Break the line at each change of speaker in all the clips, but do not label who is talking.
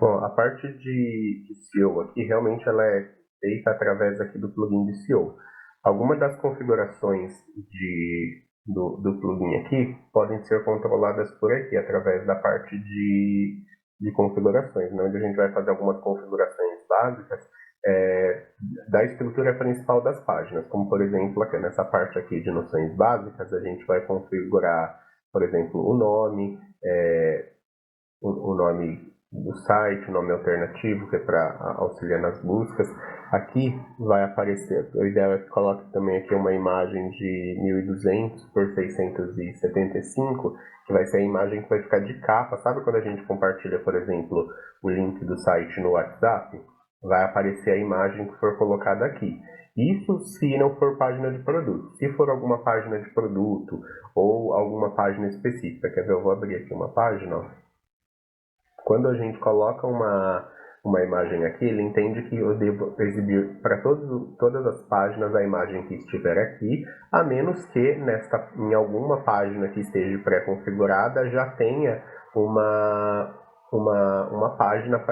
Bom, a parte de SEO aqui, realmente ela é feita através aqui do plugin de SEO. Algumas das configurações do plugin aqui podem ser controladas por aqui, através da parte de configurações, né, onde a gente vai fazer algumas configurações básicas da estrutura principal das páginas, como por exemplo, aqui nessa parte aqui de noções básicas, a gente vai configurar, por exemplo, o nome do site, o nome alternativo, que é para auxiliar nas buscas. Aqui vai aparecer, o ideal é que coloque também aqui uma imagem de 1200 por 675, que vai ser a imagem que vai ficar de capa. Sabe quando a gente compartilha, por exemplo, o link do site no WhatsApp? Vai aparecer a imagem que for colocada aqui. Isso se não for página de produto. Se for alguma página de produto ou alguma página específica, quer ver? Eu vou abrir aqui uma página, ó. Quando a gente coloca uma imagem aqui, ele entende que eu devo exibir para todas as páginas a imagem que estiver aqui, a menos que em alguma página que esteja pré-configurada já tenha uma página,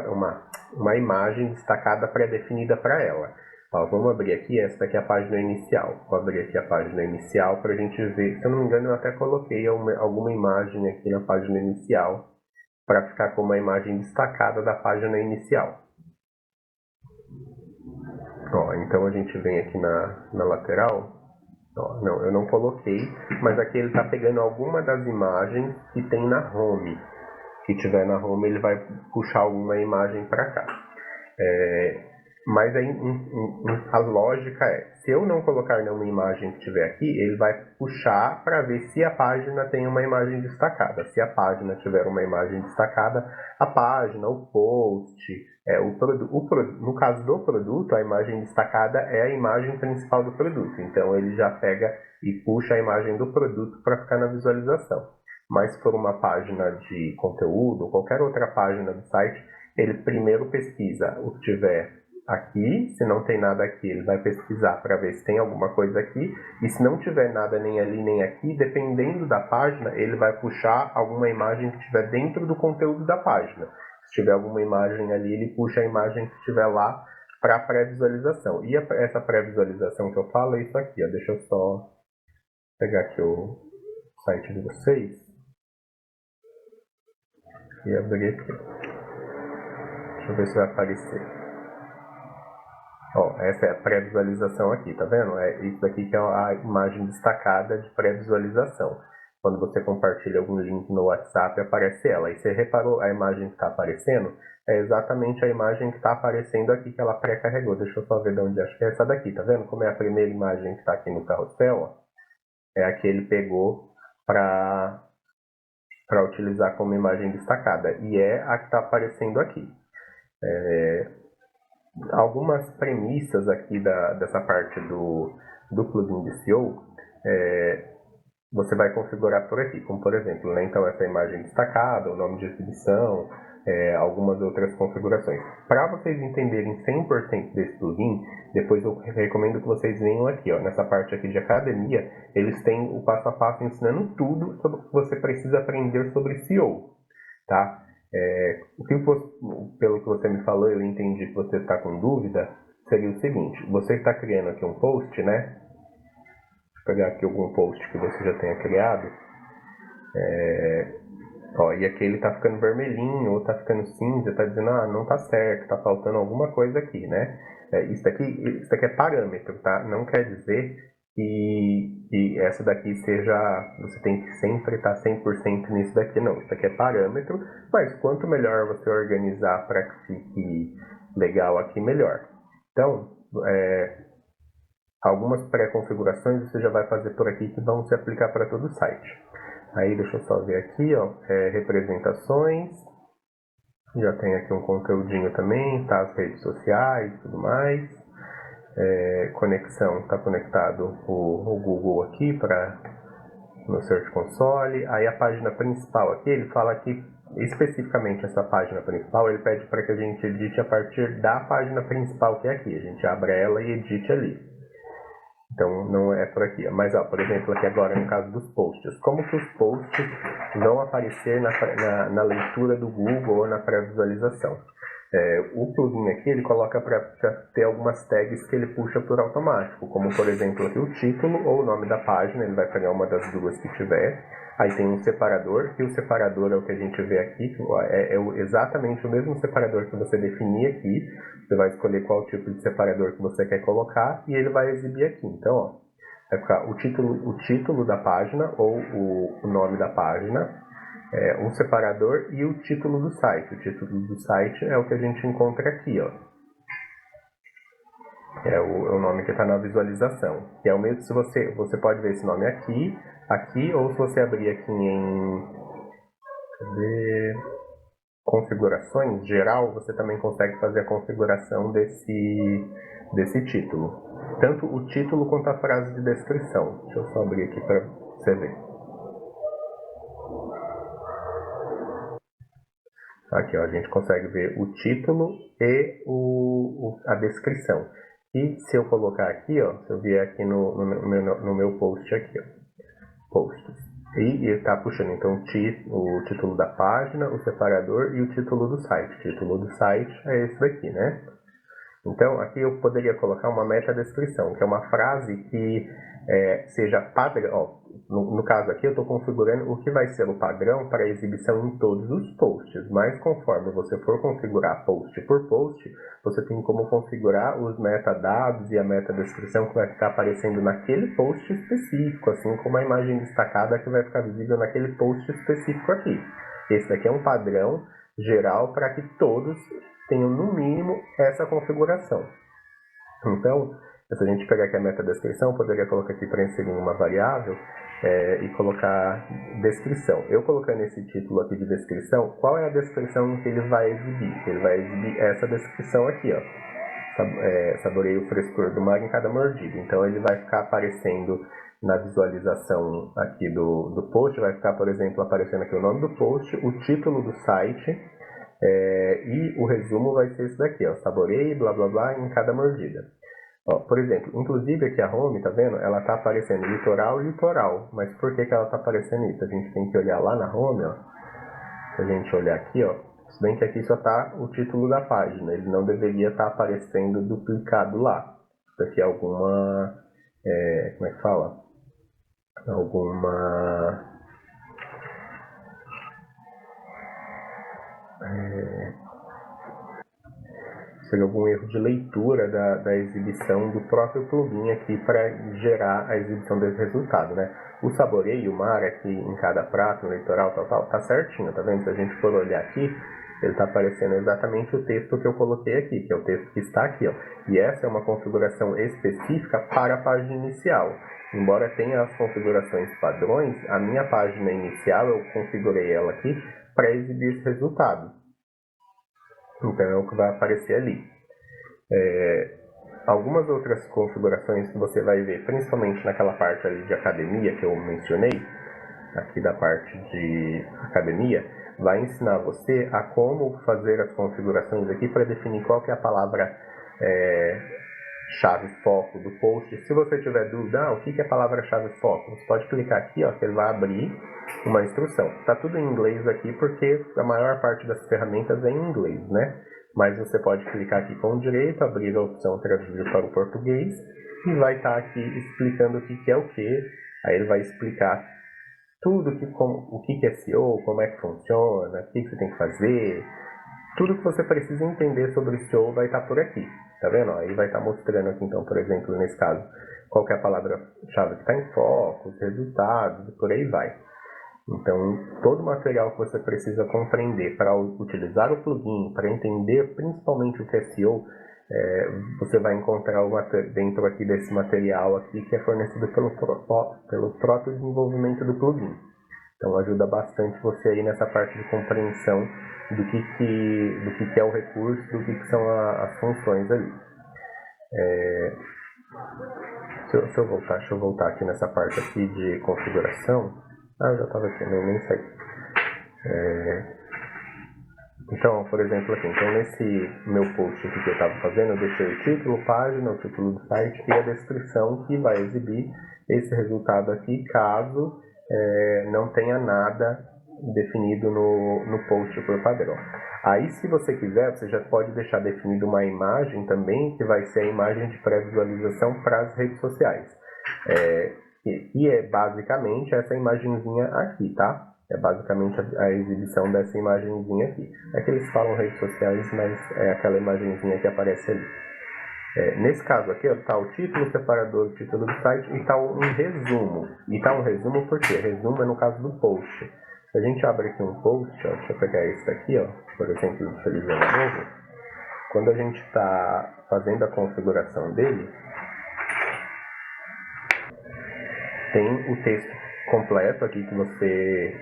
uma imagem destacada pré-definida para ela. Ó, vamos abrir aqui, essa daqui é a página inicial. Vou abrir aqui a página inicial para a gente ver. Se eu não me engano, eu até coloquei alguma imagem aqui na página inicial, para ficar com uma imagem destacada da página inicial. Ó, então a gente vem aqui na lateral. Ó, não, eu não coloquei, mas aqui ele está pegando alguma das imagens que tem na home. Se tiver na home, ele vai puxar alguma imagem para cá. Mas aí, a lógica é, se eu não colocar nenhuma imagem que tiver aqui, ele vai puxar para ver se a página tem uma imagem destacada. Se a página tiver uma imagem destacada, a página, o post, no caso do produto, a imagem destacada é a imagem principal do produto. Então ele já pega e puxa a imagem do produto para ficar na visualização. Mas se for uma página de conteúdo, ou qualquer outra página do site, ele primeiro pesquisa o que tiver aqui. Se não tem nada aqui, ele vai pesquisar para ver se tem alguma coisa aqui, e se não tiver nada nem ali nem aqui, dependendo da página, ele vai puxar alguma imagem que estiver dentro do conteúdo da página. Se tiver alguma imagem ali, ele puxa a imagem que estiver lá para pré-visualização. E essa pré-visualização que eu falo é isso aqui, ó. Deixa eu só pegar aqui o site de vocês e abrir aqui. Deixa eu ver se vai aparecer. Ó, essa é a pré-visualização aqui, tá vendo? Isso aqui que é a imagem destacada de pré-visualização. Quando você compartilha algum link no WhatsApp, aparece ela. E você reparou a imagem que está aparecendo? É exatamente a imagem que está aparecendo aqui que ela pré-carregou. Deixa eu só ver de onde, acho que é essa daqui, tá vendo? Como é a primeira imagem que está aqui no carrossel, ó. É a que ele pegou para utilizar como imagem destacada. E é a que está aparecendo aqui. Algumas premissas aqui dessa parte do plugin de SEO, você vai configurar por aqui, como por exemplo, né, então essa imagem destacada, o nome de exibição, algumas outras configurações. Para vocês entenderem 100% desse plugin, depois eu recomendo que vocês venham aqui, ó, nessa parte aqui de academia, eles têm o passo a passo ensinando tudo sobre o que você precisa aprender sobre SEO, tá? Pelo que você me falou, eu entendi que você está com dúvida, seria o seguinte: você está criando aqui um post, né? Deixa eu pegar aqui algum post que você já tenha criado. E aqui ele está ficando vermelhinho ou está ficando cinza, está dizendo, não está certo, está faltando alguma coisa aqui, né? Isso aqui é parâmetro, tá? Não quer dizer que essa daqui você tem que sempre estar 100% nisso daqui, não. Isso aqui é parâmetro, mas quanto melhor você organizar para que fique legal aqui, melhor. Então, algumas pré-configurações você já vai fazer por aqui que vão se aplicar para todo o site. Aí deixa eu só ver aqui, ó, representações, já tem aqui um conteúdinho também, tá, as redes sociais e tudo mais. Conexão, está conectado o Google aqui no Search Console. Aí a página principal aqui, ele fala que especificamente essa página principal, ele pede para que a gente edite a partir da página principal que é aqui. A gente abre ela e edite ali. Então não é por aqui. Mas, ó, por exemplo, aqui agora no caso dos posts. Como que os posts vão aparecer na leitura do Google ou na pré-visualização? O plugin aqui, ele coloca para ter algumas tags que ele puxa por automático, como por exemplo aqui o título ou o nome da página, ele vai pegar uma das duas que tiver. Aí tem um separador, e o separador é o que a gente vê aqui, exatamente o mesmo separador que você definir aqui. Você vai escolher qual tipo de separador que você quer colocar e ele vai exibir aqui. Então, ó, vai ficar o título da página ou o nome da página, um separador e o título do site. O título do site é o que a gente encontra aqui, ó. É o nome que está na visualização. Que é o mesmo, se você pode ver esse nome aqui, ou se você abrir aqui em configurações, geral, você também consegue fazer a configuração desse título. Tanto o título quanto a frase de descrição. Deixa eu só abrir aqui para você ver. Aqui, ó, a gente consegue ver o título e a descrição. E se eu colocar aqui, ó, se eu vier aqui no meu post aqui, ó, posts, e está puxando então o título da página, o separador e o título do site. O título do site é esse daqui, né? Então, aqui eu poderia colocar uma meta-descrição, que é uma frase que seja padrão. Ó, no caso aqui, eu estou configurando o que vai ser o padrão para exibição em todos os posts, mas conforme você for configurar post por post, você tem como configurar os metadados e a meta-descrição que vai ficar aparecendo naquele post específico, assim como a imagem destacada que vai ficar visível naquele post específico aqui. Esse daqui é um padrão geral para que todos tenham no mínimo essa configuração. Então, se a gente pegar aqui a meta-descrição, poderia colocar aqui para inserir uma variável e colocar descrição. Eu colocando esse título aqui de descrição, qual é a descrição que ele vai exibir? Ele vai exibir essa descrição aqui, ó. Saboreie o frescor do mar em cada mordida. Então ele vai ficar aparecendo na visualização aqui do post, vai ficar, por exemplo, aparecendo aqui o nome do post, o título do site, e o resumo vai ser esse daqui, ó, saboreie, blá blá blá, em cada mordida. Ó, por exemplo, inclusive aqui a home, tá vendo? Ela tá aparecendo litoral, litoral. Mas por que ela tá aparecendo isso? A gente tem que olhar lá na home, ó. Se a gente olhar aqui, ó, se bem que aqui só tá o título da página, ele não deveria estar aparecendo duplicado lá. Isso aqui é alguma, como é que fala? Seria algum erro de leitura da exibição do próprio plugin aqui para gerar a exibição desse resultado, né? O saboreio, o mar aqui em cada prato, no litoral, tal, tá certinho, tá vendo? Se a gente for olhar aqui, ele está aparecendo exatamente o texto que eu coloquei aqui, que é o texto que está aqui, ó. E essa é uma configuração específica para a página inicial. Embora tenha as configurações padrões, a minha página inicial, eu configurei ela aqui para exibir esse resultado. Então é o que vai aparecer ali. Algumas outras configurações que você vai ver, principalmente naquela parte ali de academia que eu mencionei, aqui da parte de academia, vai ensinar você a como fazer as configurações aqui para definir qual que é a palavra chave foco do post. Se você tiver dúvida, o que é a palavra-chave foco? Você pode clicar aqui, ó, que ele vai abrir uma instrução. Está tudo em inglês aqui porque a maior parte das ferramentas é em inglês, né? Mas você pode clicar aqui com o direito, abrir a opção traduzir para o português e vai estar aqui explicando o que é o que. Aí ele vai explicar tudo o que é SEO, como é que funciona, o que você tem que fazer. Tudo que você precisa entender sobre SEO vai estar por aqui. Tá vendo? Aí vai estar mostrando aqui, então, por exemplo, nesse caso, qual que é a palavra-chave que está em foco, os resultados, e por aí vai. Então, todo o material que você precisa compreender para utilizar o plugin, para entender principalmente o que é SEO, você vai encontrar dentro aqui desse material aqui, que é fornecido pelo próprio desenvolvimento do plugin. Então ajuda bastante você aí nessa parte de compreensão do que é o recurso, do que são as funções ali. Deixa eu voltar aqui nessa parte aqui de configuração. Eu já estava aqui, nem sei. Então, por exemplo, aqui, então nesse meu post aqui que eu estava fazendo, eu deixei o título, página, o título do site e a descrição que vai exibir esse resultado aqui, caso não tenha nada definido no post por padrão. Aí, se você quiser, você já pode deixar definido uma imagem também, que vai ser a imagem de pré-visualização para as redes sociais. E é basicamente essa imagenzinha aqui, tá? É basicamente a exibição dessa imagenzinha aqui. É que eles falam redes sociais, mas é aquela imagenzinha que aparece ali. Nesse caso aqui, está o título, o separador, o título do site e está um resumo. E está um resumo por quê? Resumo é no caso do post. Se a gente abre aqui um post, ó, deixa eu pegar esse daqui, ó, por exemplo, do Feliz Ano Novo. Quando a gente está fazendo a configuração dele, tem o texto completo aqui que você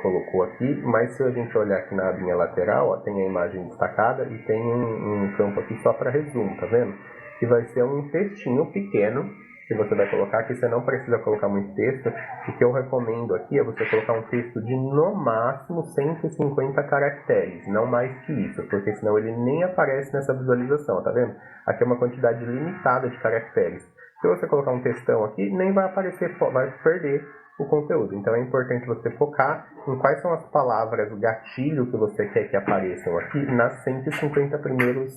colocou aqui, mas se a gente olhar aqui na linha lateral, ó, tem a imagem destacada e tem um campo aqui só para resumo, tá vendo? Que vai ser um textinho pequeno que você vai colocar aqui, você não precisa colocar muito texto. O que eu recomendo aqui é você colocar um texto de no máximo 150 caracteres, não mais que isso, porque senão ele nem aparece nessa visualização, tá vendo? Aqui é uma quantidade limitada de caracteres. Se você colocar um textão aqui, nem vai aparecer, vai perder o conteúdo. Então é importante você focar em quais são as palavras gatilho que você quer que apareçam aqui nas 150 primeiros,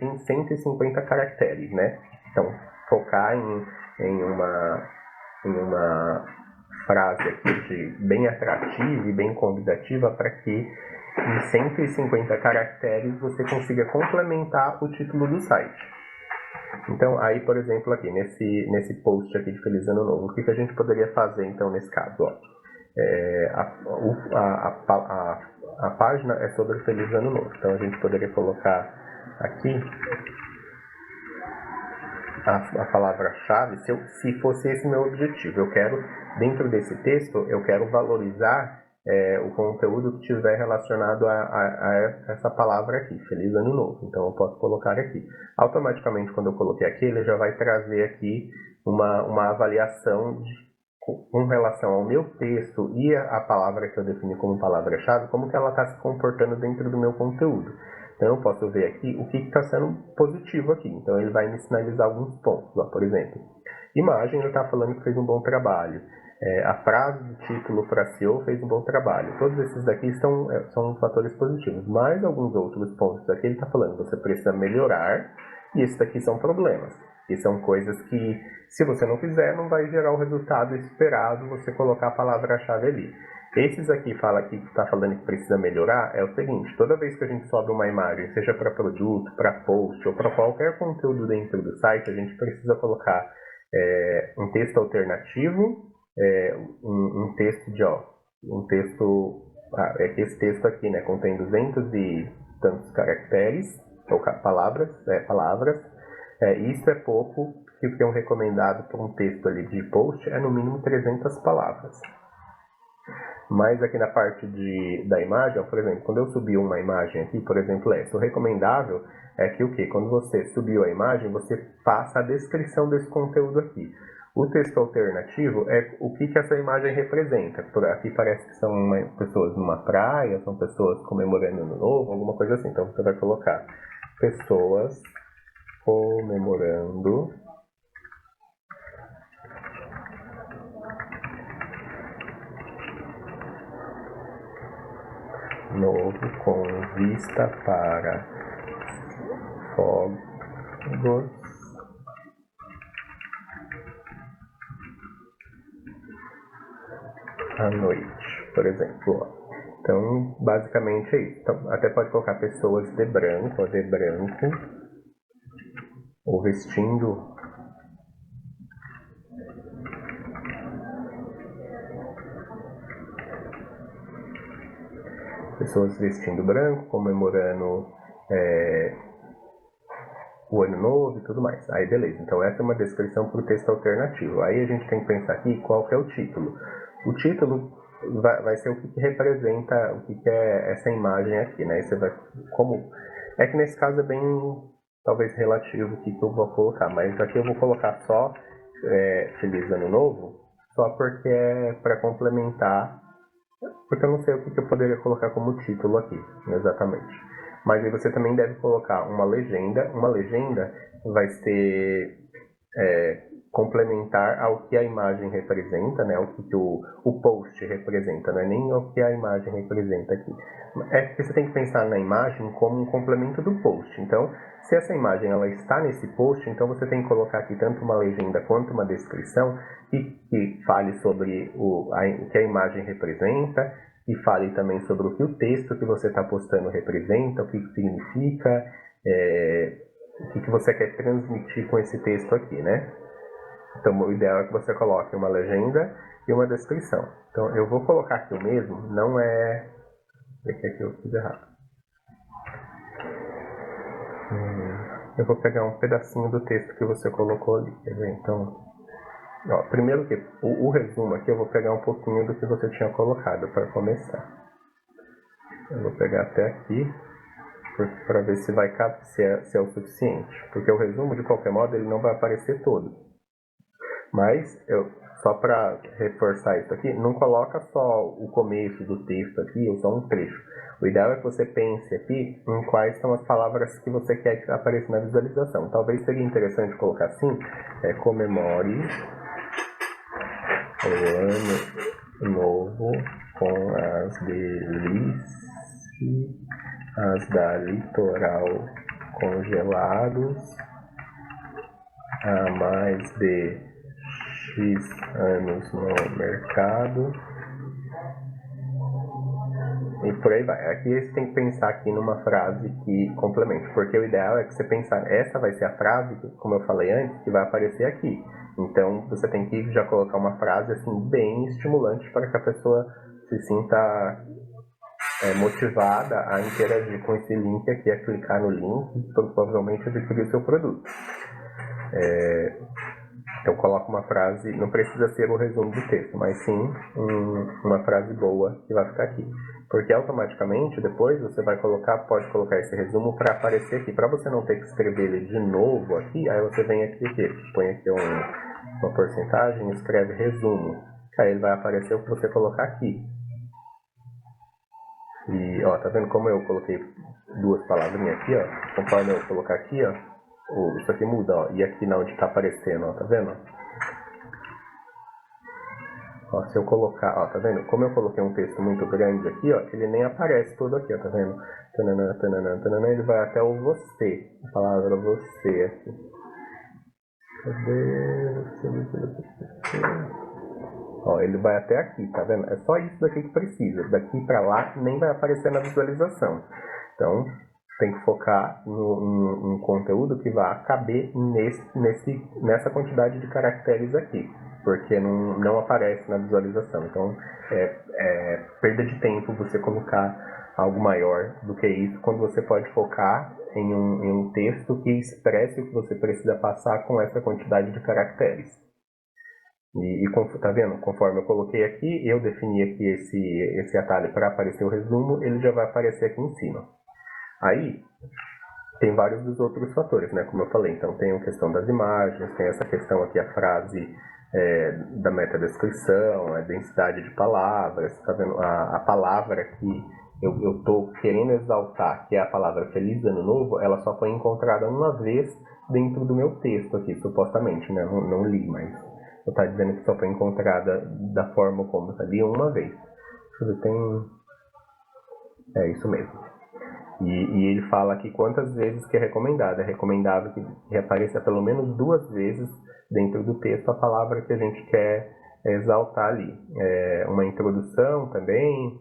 em 150 caracteres, né? Então, focar em uma frase aqui bem atrativa e bem convidativa para que em 150 caracteres você consiga complementar o título do site. Então, aí, por exemplo, aqui, nesse post aqui de Feliz Ano Novo, o que a gente poderia fazer, então, nesse caso? Ó, a página é sobre Feliz Ano Novo. Então, a gente poderia colocar aqui a palavra-chave, se fosse esse meu objetivo. Eu quero, dentro desse texto, eu quero valorizar o conteúdo que estiver relacionado a essa palavra aqui, Feliz Ano Novo. Então eu posso colocar aqui. Automaticamente, quando eu coloquei aqui, ele já vai trazer aqui uma avaliação com relação ao meu texto e a palavra que eu defini como palavra-chave, como que ela está se comportando dentro do meu conteúdo. Então eu posso ver aqui o que está sendo positivo aqui. Então ele vai me sinalizar alguns pontos. Ó, por exemplo, imagem, ele está falando que fez um bom trabalho. A frase do título para SEO fez um bom trabalho. Todos esses daqui são fatores positivos. Mas alguns outros pontos aqui ele está falando, você precisa melhorar, e esses daqui são problemas. E são coisas que, se você não fizer, não vai gerar o resultado esperado você colocar a palavra-chave ali. Esses aqui que está falando que precisa melhorar é o seguinte: toda vez que a gente sobe uma imagem, seja para produto, para post ou para qualquer conteúdo dentro do site, a gente precisa colocar um texto alternativo, um texto esse texto aqui, né, contém 200 e tantos caracteres, ou palavras. Isso é pouco, que é um recomendado para um texto ali de post, é no mínimo 300 palavras. Mas aqui na parte da imagem, por exemplo, quando eu subi uma imagem aqui, por exemplo, o recomendável é que quando você subiu a imagem, você faça a descrição desse conteúdo aqui. O texto alternativo é o que essa imagem representa. Aqui parece que são pessoas numa praia, são pessoas comemorando Ano Novo, alguma coisa assim. Então você vai colocar pessoas comemorando Novo com vista para fogos à noite, por exemplo. Ó. Então, basicamente é isso. Então, até pode colocar pessoas de branco, ou vestindo branco, comemorando o Ano Novo e tudo mais. Aí beleza, então essa é uma descrição para o texto alternativo. Aí a gente tem que pensar aqui qual que é o título. O título vai ser o que representa, o que é essa imagem aqui, né? É que nesse caso é bem, talvez, relativo o que eu vou colocar, mas aqui eu vou colocar só Feliz Ano Novo, só porque é para complementar porque eu não sei o que eu poderia colocar como título aqui, exatamente. Mas aí você também deve colocar uma legenda. Uma legenda vai ser complementar ao que a imagem representa, né? O que o post representa, não é nem o que a imagem representa aqui. É que você tem que pensar na imagem como um complemento do post. Então, se essa imagem ela está nesse post, então você tem que colocar aqui tanto uma legenda quanto uma descrição que fale sobre o que a imagem representa e fale também sobre o que o texto que você está postando representa, o que significa, o que você quer transmitir com esse texto aqui, né? Então, o ideal é que você coloque uma legenda e uma descrição. Então, eu vou colocar aqui o mesmo, não é... Deixa aqui eu fiz errado. Eu vou pegar um pedacinho do texto que você colocou ali, quer ver? Então, ó, primeiro que o resumo aqui, eu vou pegar um pouquinho do que você tinha colocado para começar. Eu vou pegar até aqui, para ver se vai se é o suficiente. Porque o resumo, de qualquer modo, ele não vai aparecer todo. Mas, só para reforçar isso aqui, não coloca só o começo do texto aqui, ou só um trecho. O ideal é que você pense aqui em quais são as palavras que você quer que apareça na visualização. Talvez seria interessante colocar assim, comemore o ano novo com as delícias da Litoral congelados há mais de X anos no mercado. E por aí vai. Aqui você tem que pensar aqui numa frase que complemente, porque o ideal é que você pensar, essa vai ser a frase, como eu falei antes, que vai aparecer aqui. Então você tem que já colocar uma frase assim bem estimulante para que a pessoa se sinta motivada a interagir com esse link aqui, a clicar no link e provavelmente adquirir o seu produto. Então coloca uma frase, não precisa ser o resumo do texto, mas sim uma frase boa que vai ficar aqui. Porque automaticamente depois você pode colocar esse resumo para aparecer aqui. Para você não ter que escrever ele de novo aqui, aí você vem aqui, põe aqui uma porcentagem e escreve resumo. Aí ele vai aparecer o que você colocar aqui. E ó, tá vendo como eu coloquei duas palavrinhas aqui, ó? Conforme eu colocar aqui, ó, isso aqui muda, ó. E aqui na onde tá aparecendo, ó, tá vendo? Ó, se eu colocar, ó, tá vendo? Como eu coloquei um texto muito grande aqui, ó, ele nem aparece todo aqui, ó, tá vendo? Tananã, tananã, tananã, ele vai até o você, a palavra você aqui. Cadê você? Ó, ele vai até aqui, tá vendo? É só isso daqui que precisa. Daqui pra lá nem vai aparecer na visualização. Então, tem que focar num conteúdo que vai caber nessa quantidade de caracteres aqui, porque não aparece na visualização. Então, é perda de tempo você colocar algo maior do que isso, quando você pode focar em um texto que expresse o que você precisa passar com essa quantidade de caracteres. E tá vendo? Conforme eu coloquei aqui, eu defini aqui esse atalho para aparecer o resumo, ele já vai aparecer aqui em cima. Aí, tem vários dos outros fatores, né? Como eu falei, então tem a questão das imagens, tem essa questão aqui, a frase da metadescrição, a densidade de palavras, tá vendo? A palavra que eu tô querendo exaltar, que é a palavra Feliz Ano Novo, ela só foi encontrada uma vez dentro do meu texto aqui, supostamente, né? Não li, mas eu tá dizendo que só foi encontrada da forma como está ali uma vez. Deixa eu ver, tem... É isso mesmo. E ele fala aqui quantas vezes que é recomendado. É recomendável que apareça pelo menos 2 vezes dentro do texto a palavra que a gente quer exaltar ali. Uma introdução também,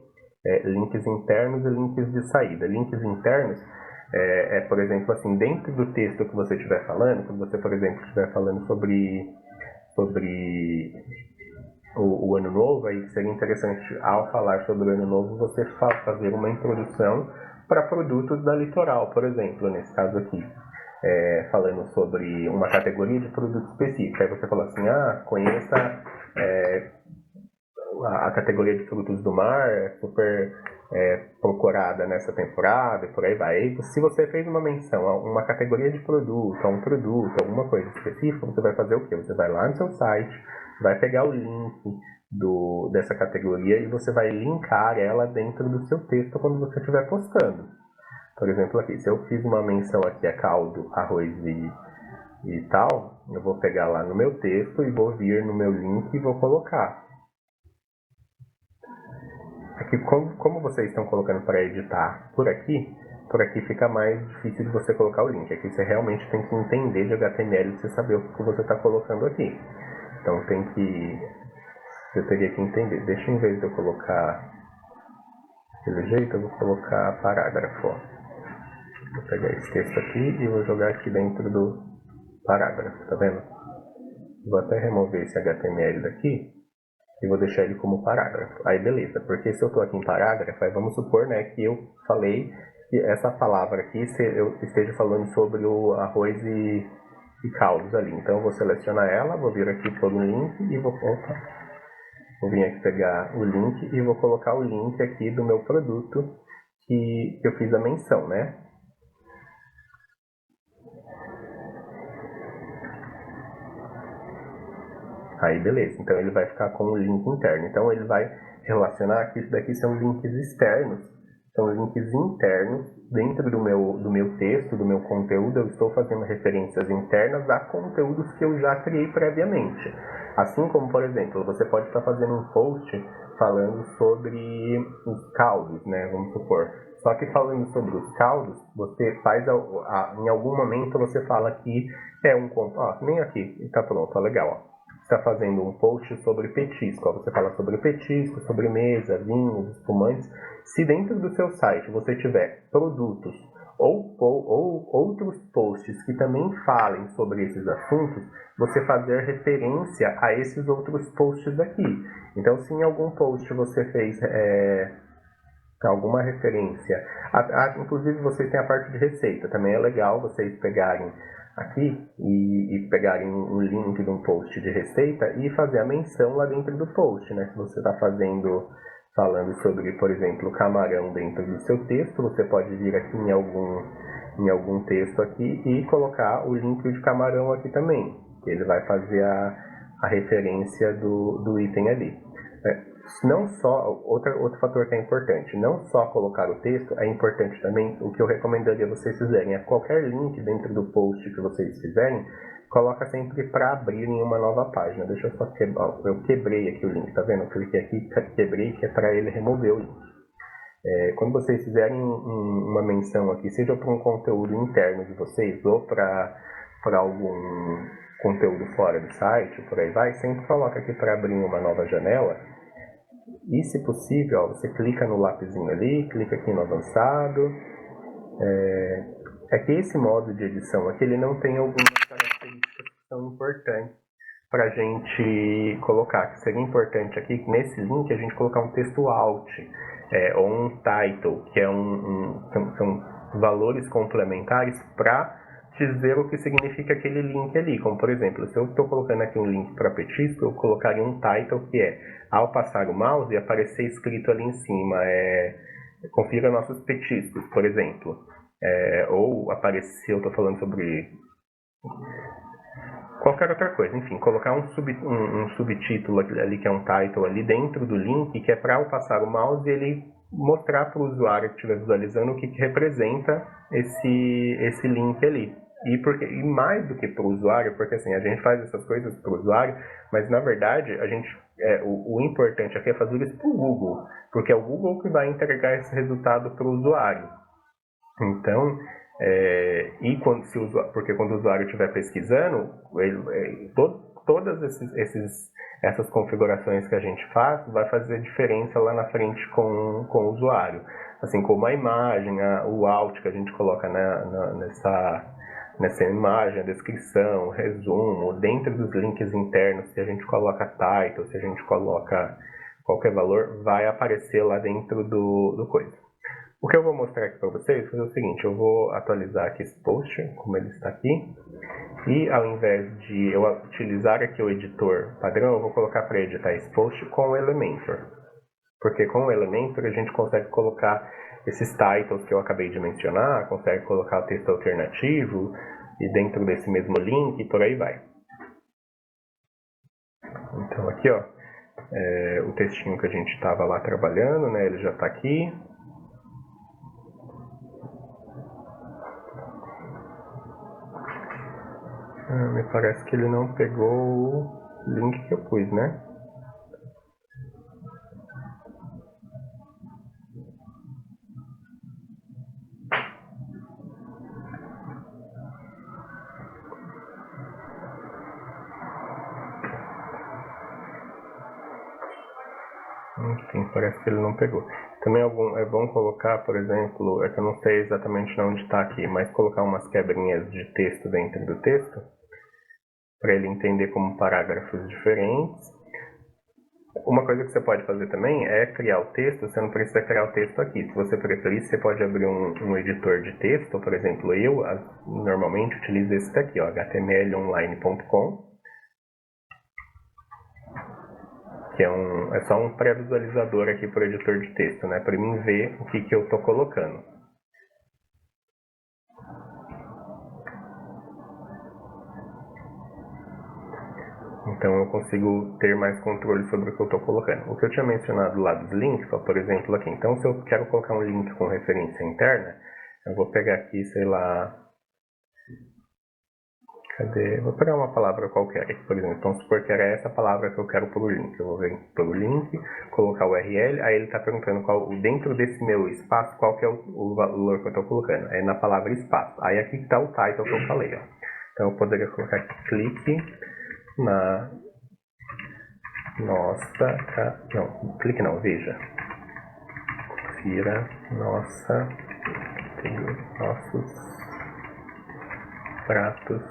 links internos e links de saída. Links internos por exemplo, assim, dentro do texto que você estiver falando, quando você, por exemplo, estiver falando sobre o Ano Novo, aí seria interessante, ao falar sobre o Ano Novo, você fazer uma introdução para produtos da Litoral, por exemplo, nesse caso aqui. Falando sobre uma categoria de produto específico. Aí você fala assim, conheça a categoria de frutos do mar, é super procurada nessa temporada, e por aí vai. E se você fez uma menção a uma categoria de produto, a um produto, alguma coisa específica, você vai fazer o quê? Você vai lá no seu site, vai pegar o link dessa categoria e você vai linkar ela dentro do seu texto quando você estiver postando. Por exemplo, aqui, se eu fiz uma menção aqui a caldo, arroz e tal, eu vou pegar lá no meu texto e vou vir no meu link e vou colocar. Aqui, como vocês estão colocando para editar por aqui fica mais difícil de você colocar o link. Aqui você realmente tem que entender de HTML para você saber o que você está colocando aqui. Então eu teria que entender. Deixa, em vez de eu colocar desse jeito, eu vou colocar parágrafo. Vou pegar esse texto aqui e vou jogar aqui dentro do parágrafo, tá vendo? Vou até remover esse HTML daqui e vou deixar ele como parágrafo. Aí beleza, porque se eu estou aqui em parágrafo, aí vamos supor, né, que eu falei que essa palavra aqui eu esteja falando sobre o arroz e caldos ali. Então eu vou selecionar ela, vou vir aqui por um link e vou vir aqui pegar o link e vou colocar o link aqui do meu produto que eu fiz a menção, né? Aí beleza, então ele vai ficar com o link interno. Então ele vai relacionar que isso daqui são links externos, são links internos dentro do meu texto, do meu conteúdo. Eu estou fazendo referências internas a conteúdos que eu já criei previamente. Assim como, por exemplo, você pode estar fazendo um post falando sobre os caldos, né? Vamos supor. Só que falando sobre os caldos, você faz, em algum momento você fala que é um... nem aqui, está pronto, ó, legal, ó. Está fazendo um post sobre petisco. Você fala sobre petisco, sobremesa, vinhos, espumantes. Se dentro do seu site você tiver produtos ou outros posts que também falem sobre esses assuntos, você fazer referência a esses outros posts aqui. Então, se em algum post você fez alguma referência, inclusive vocês têm a parte de receita, também é legal vocês pegarem aqui e pegarem um link de um post de receita e fazer a menção lá dentro do post, né? Se você está falando sobre, por exemplo, camarão dentro do seu texto, você pode vir aqui em algum texto aqui e colocar o link de camarão aqui também, que ele vai fazer a referência do item ali. Não só, outro fator que é importante, não só colocar o texto, é importante também, o que eu recomendaria vocês fizerem, qualquer link dentro do post que vocês fizerem, coloca sempre para abrir em uma nova página. Deixa eu só quebrar, eu quebrei aqui o link, tá vendo? Eu cliquei aqui, quebrei, que é para ele remover o link. Quando vocês fizerem uma menção aqui, seja para um conteúdo interno de vocês, ou para algum conteúdo fora do site, por aí vai, sempre coloca aqui para abrir em uma nova janela. E, se possível, ó, você clica no lapisinho ali, clica aqui no avançado. É que esse modo de edição aqui, ele não tem algumas características que são importantes para a gente colocar. Que seria importante aqui, nesse link, a gente colocar um texto alt, ou um title, que são valores complementares para dizer o que significa aquele link ali. Como, por exemplo, se eu estou colocando aqui um link para petisco, eu colocaria um title que é, ao passar o mouse, aparecer escrito ali em cima, confira nossos petiscos, por exemplo. Ou aparecer, eu estou falando sobre qualquer outra coisa. Enfim, colocar um subtítulo ali, que é um title ali dentro do link, que é para, ao passar o mouse, ele mostrar para o usuário que estiver visualizando o que representa esse link ali. E mais do que para o usuário, porque assim, a gente faz essas coisas para o usuário, mas na verdade o importante aqui é fazer isso para o Google, porque é o Google que vai entregar esse resultado para o usuário. Então, porque quando o usuário estiver pesquisando, todas essas configurações que a gente faz vai fazer diferença lá na frente com o usuário. Assim como a imagem, o alt que a gente coloca nessa imagem, a descrição, o resumo, dentro dos links internos, se a gente coloca title, se a gente coloca qualquer valor, vai aparecer lá dentro do coisa. O que eu vou mostrar aqui para vocês é o seguinte, eu vou atualizar aqui esse post, como ele está aqui, e ao invés de eu utilizar aqui o editor padrão, eu vou colocar para editar esse post com o Elementor. Porque com o Elementor a gente consegue colocar esses titles que eu acabei de mencionar, consegue colocar o texto alternativo e dentro desse mesmo link e por aí vai. Então aqui, ó, o textinho que a gente estava lá trabalhando, né? Ele já está aqui. Me parece que ele não pegou o link que eu pus, né? Enfim, parece que ele não pegou. Também é bom colocar, por exemplo, é que eu não sei exatamente onde está aqui, mas colocar umas quebrinhas de texto dentro do texto, para ele entender como parágrafos diferentes. Uma coisa que você pode fazer também é criar o texto, você não precisa criar o texto aqui. Se você preferir, você pode abrir um editor de texto, por exemplo, eu normalmente utilizo esse daqui, ó, htmlonline.com, que é só um pré-visualizador aqui para o editor de texto, né, para mim ver o que eu estou colocando. Então eu consigo ter mais controle sobre o que eu estou colocando. O que eu tinha mencionado lá dos links, ó, por exemplo, aqui. Então se eu quero colocar um link com referência interna, eu vou pegar aqui, sei lá... Cadê? Vou pegar uma palavra qualquer aqui, por exemplo. Então supor que era essa palavra que eu quero para o link. Eu vou vir para o link, colocar o URL, aí ele está perguntando dentro desse meu espaço qual que é o valor que eu estou colocando. É na palavra espaço. Aí aqui está o title que eu falei, ó. Então eu poderia colocar aqui, clique na nossa... Não, clique não, veja. Confira nossos pratos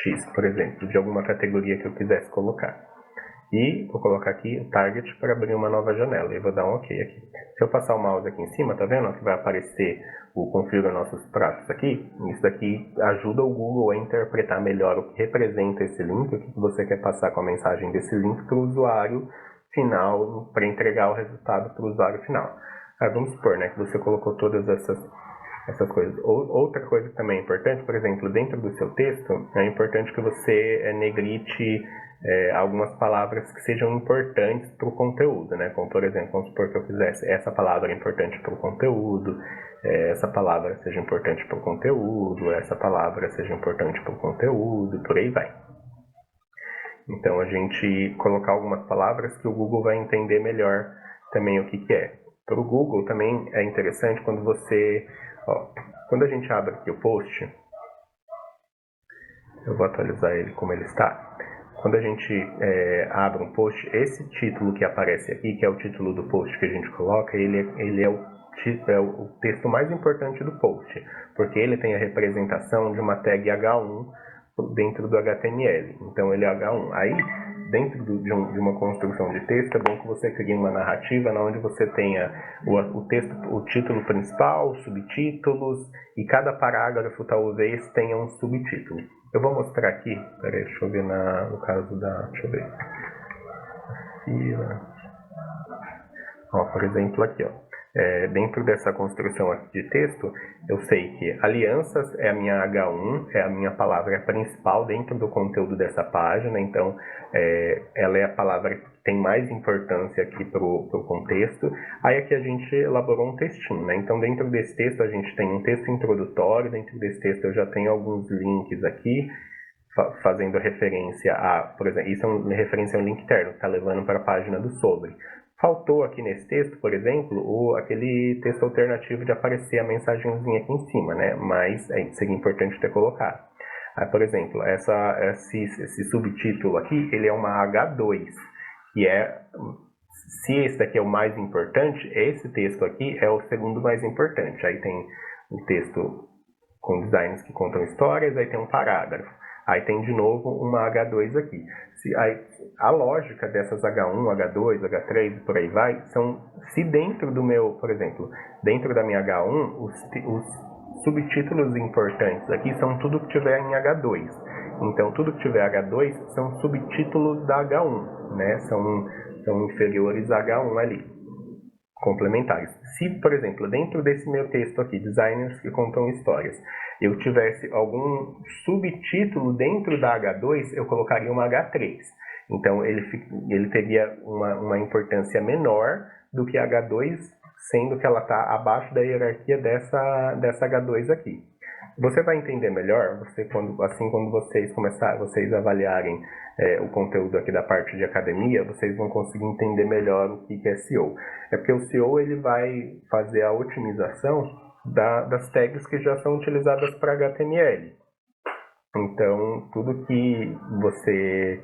X, por exemplo, de alguma categoria que eu quisesse colocar. E vou colocar aqui o target para abrir uma nova janela. E vou dar um OK aqui. Se eu passar o mouse aqui em cima, tá vendo que vai aparecer o configura nossos pratos aqui? Isso daqui ajuda o Google a interpretar melhor o que representa esse link, o que você quer passar com a mensagem desse link para o usuário final, para entregar o resultado para o usuário final. Aí vamos supor, né, que você colocou todas essas coisas. Outra coisa que também é importante, por exemplo, dentro do seu texto, é importante que você negrite algumas palavras que sejam importantes para o conteúdo, né? Como, por exemplo, vamos supor que eu fizesse essa palavra é importante para o conteúdo, essa palavra seja importante para o conteúdo, essa palavra seja importante para o conteúdo, e por aí vai. Então, a gente colocar algumas palavras que o Google vai entender melhor também o que é. Para o Google também é interessante quando você... quando a gente abre aqui o post, eu vou atualizar ele como ele está. Quando a gente abre um post, esse título que aparece aqui, que é o título do post que a gente coloca, ele é o texto mais importante do post, porque ele tem a representação de uma tag H1 dentro do HTML. Então ele é H1. Aí, dentro de uma construção de texto, é bom que você crie uma narrativa onde você tenha o texto, o título principal, subtítulos, e cada parágrafo talvez tenha um subtítulo. Eu vou mostrar aqui, peraí, deixa eu ver no caso da... deixa eu ver. Por exemplo, aqui, ó. Dentro dessa construção aqui de texto, eu sei que alianças é a minha H1, é a minha palavra principal dentro do conteúdo dessa página, então ela é a palavra que tem mais importância aqui para o contexto. Aí aqui a gente elaborou um textinho, né? Então dentro desse texto a gente tem um texto introdutório, dentro desse texto eu já tenho alguns links aqui, fazendo referência a, por exemplo, isso é uma referência a um link interno, que está levando para a página do sobre. Faltou aqui nesse texto, por exemplo, aquele texto alternativo de aparecer a mensagenzinha aqui em cima, né? Mas seria importante ter colocado. Aí, por exemplo, esse subtítulo aqui, ele é uma H2, que se esse daqui é o mais importante, esse texto aqui é o segundo mais importante. Aí tem o texto com designs que contam histórias, aí tem um parágrafo. Aí tem de novo uma H2 aqui. A lógica dessas H1, H2, H3 e por aí vai, se dentro do meu, por exemplo, dentro da minha H1, os subtítulos importantes aqui são tudo que tiver em H2. Então, tudo que tiver H2 são subtítulos da H1, né? São inferiores a H1 ali, complementares. Se, por exemplo, dentro desse meu texto aqui, designers que contam histórias, eu tivesse algum subtítulo dentro da H2, eu colocaria uma H3. Então ele teria uma importância menor do que a H2, sendo que ela está abaixo da hierarquia dessa H2 aqui. Você vai entender melhor, quando vocês avaliarem o conteúdo aqui da parte de academia, vocês vão conseguir entender melhor o que é SEO. É porque o SEO ele vai fazer a otimização das tags que já são utilizadas para HTML. Então, tudo que você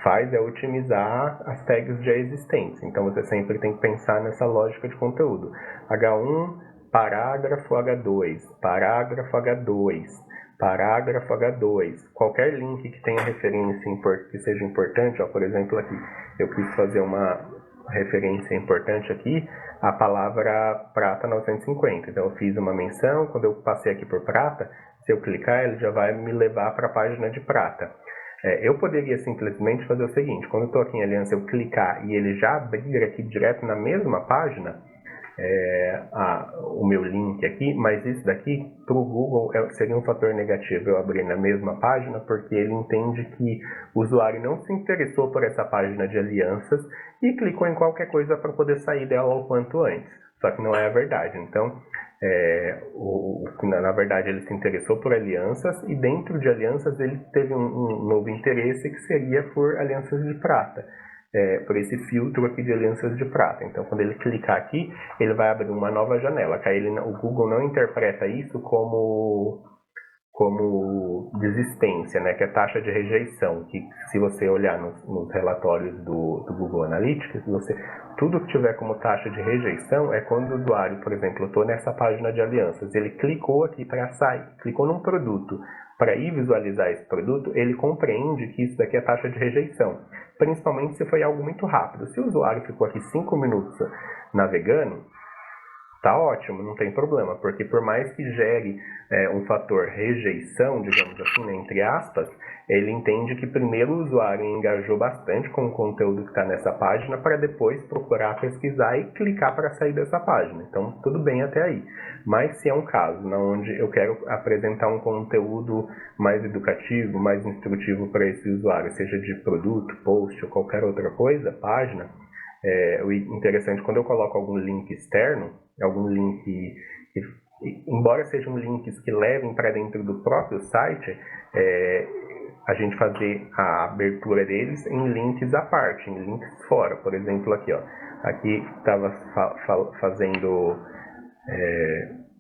faz é otimizar as tags já existentes. Então, você sempre tem que pensar nessa lógica de conteúdo. H1, parágrafo H2, parágrafo H2, parágrafo H2. Qualquer link que tenha referência que seja importante, ó, por exemplo, aqui, eu quis fazer uma referência importante aqui, a palavra prata 950. Então, eu fiz uma menção, quando eu passei aqui por prata, se eu clicar, ele já vai me levar para a página de prata. Eu poderia simplesmente fazer o seguinte, quando eu estou aqui em aliança, eu clicar e ele já abrir aqui direto na mesma página, o meu link aqui, mas isso daqui para o Google seria um fator negativo eu abrir na mesma página, porque ele entende que o usuário não se interessou por essa página de alianças e clicou em qualquer coisa para poder sair dela o quanto antes. Só que não é a verdade. Então, na verdade, ele se interessou por alianças e dentro de alianças ele teve um novo interesse que seria por alianças de prata. Por esse filtro aqui de alianças de prata. Então, quando ele clicar aqui, ele vai abrir uma nova janela. O Google não interpreta isso como desistência, né? Que é taxa de rejeição, que se você olhar nos relatórios do Google Analytics, tudo que tiver como taxa de rejeição é quando o usuário, por exemplo, eu estou nessa página de alianças, ele clicou aqui para sair, clicou num produto, para ir visualizar esse produto, ele compreende que isso daqui é taxa de rejeição, principalmente se foi algo muito rápido. Se o usuário ficou aqui 5 minutos navegando, tá ótimo, não tem problema, porque por mais que gere um fator rejeição, digamos assim, né, entre aspas, ele entende que primeiro o usuário engajou bastante com o conteúdo que está nessa página para depois procurar pesquisar e clicar para sair dessa página. Então, tudo bem até aí. Mas se é um caso onde eu quero apresentar um conteúdo mais educativo, mais instrutivo para esse usuário, seja de produto, post ou qualquer outra coisa, página, o interessante, quando eu coloco algum link externo, algum link que, embora sejam links que levem para dentro do próprio site, a gente fazer a abertura deles em links à parte, em links fora. Por exemplo, aqui, ó, aqui estava fazendo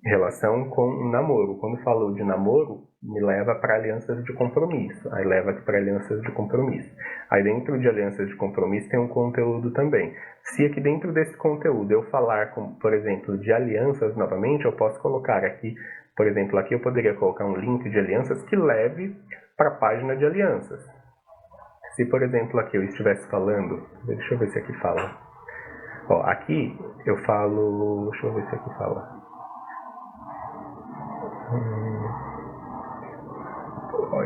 relação com namoro. Quando falou de namoro, me leva para alianças de compromisso. Aí leva aqui para alianças de compromisso. Aí dentro de alianças de compromisso tem um conteúdo também. Se aqui dentro desse conteúdo eu falar, por exemplo, de alianças novamente, eu posso colocar aqui, por exemplo, aqui eu poderia colocar um link de alianças que leve para a página de alianças. Se, por exemplo, aqui eu estivesse falando, deixa eu ver se aqui fala. Ó, aqui eu falo, deixa eu ver se aqui fala.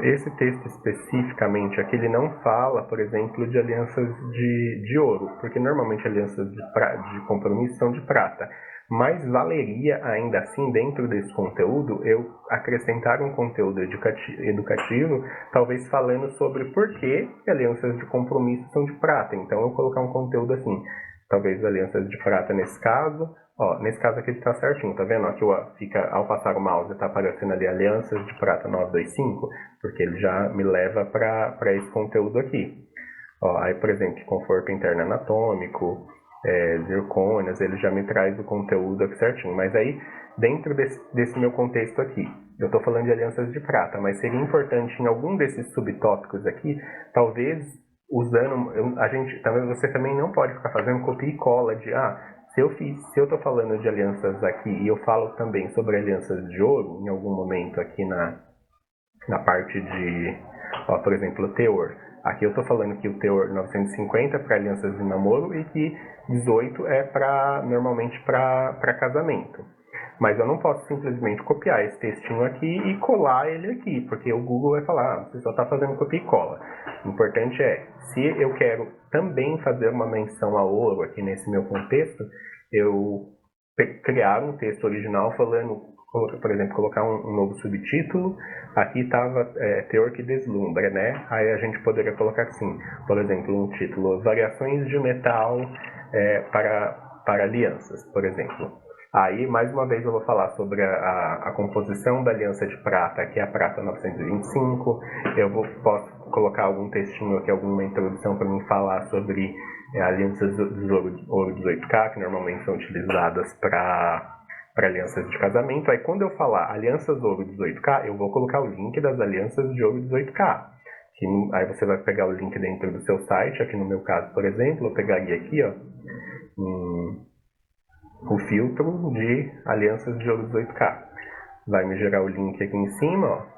Esse texto especificamente aqui, ele não fala, por exemplo, de alianças de ouro, porque normalmente alianças de compromisso são de prata. Mas valeria, ainda assim, dentro desse conteúdo, eu acrescentar um conteúdo educativo, talvez falando sobre por que alianças de compromisso são de prata. Então, eu colocar um conteúdo assim, talvez alianças de prata nesse caso. Ó, nesse caso aqui está certinho, tá vendo? Aqui ao passar o mouse está aparecendo ali alianças de prata 925, porque ele já me leva para esse conteúdo aqui. Ó, aí, por exemplo, conforto interno anatômico, zircônias, ele já me traz o conteúdo aqui certinho. Mas aí, dentro desse meu contexto aqui, eu estou falando de alianças de prata, mas seria importante em algum desses subtópicos aqui, talvez usando, você também não pode ficar fazendo copia e cola de, se eu estou falando de alianças aqui e eu falo também sobre alianças de ouro, em algum momento aqui na parte de, ó, por exemplo, teor. Aqui eu estou falando que o teor 950 é para alianças de namoro e que 18 é normalmente para casamento. Mas eu não posso simplesmente copiar esse textinho aqui e colar ele aqui, porque o Google vai falar, você só está fazendo copia e cola. O importante é, se eu quero também fazer uma menção a ouro aqui nesse meu contexto, eu criar um texto original falando por exemplo, colocar um novo subtítulo. Aqui estava teor que deslumbra, né? Aí a gente poderia colocar assim, por exemplo, um título: Variações de metal para alianças, por exemplo. Aí, mais uma vez, eu vou falar sobre a composição da aliança de prata, que é a prata 925. Posso colocar algum textinho aqui, alguma introdução para mim falar sobre alianças de ouro 18K, que normalmente são utilizadas para alianças de casamento. Aí, quando eu falar alianças ouro 18K, eu vou colocar o link das alianças de ouro 18K. Aí você vai pegar o link dentro do seu site. Aqui no meu caso, por exemplo, eu pegaria aqui, ó, o filtro de alianças de ouro 18K. Vai me gerar o link aqui em cima, ó.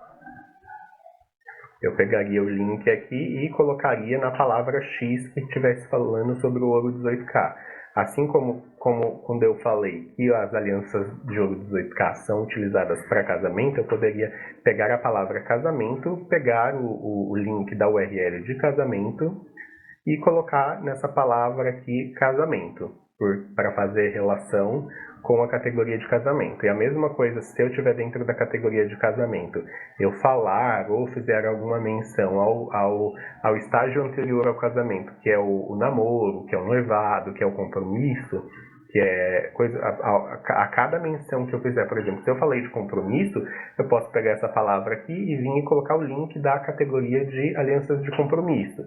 Eu pegaria o link aqui e colocaria na palavra X que estivesse falando sobre o ouro 18K. Assim como quando eu falei que as alianças de ouro 18K são utilizadas para casamento, eu poderia pegar a palavra casamento, pegar o link da URL de casamento e colocar nessa palavra aqui casamento, para fazer relação com a categoria de casamento. E a mesma coisa, se eu estiver dentro da categoria de casamento, eu falar ou fizer alguma menção ao estágio anterior ao casamento, que é o namoro, que é o noivado, que é o compromisso, que é coisa, a cada menção que eu fizer, por exemplo, se eu falei de compromisso, eu posso pegar essa palavra aqui e vir e colocar o link da categoria de alianças de compromisso.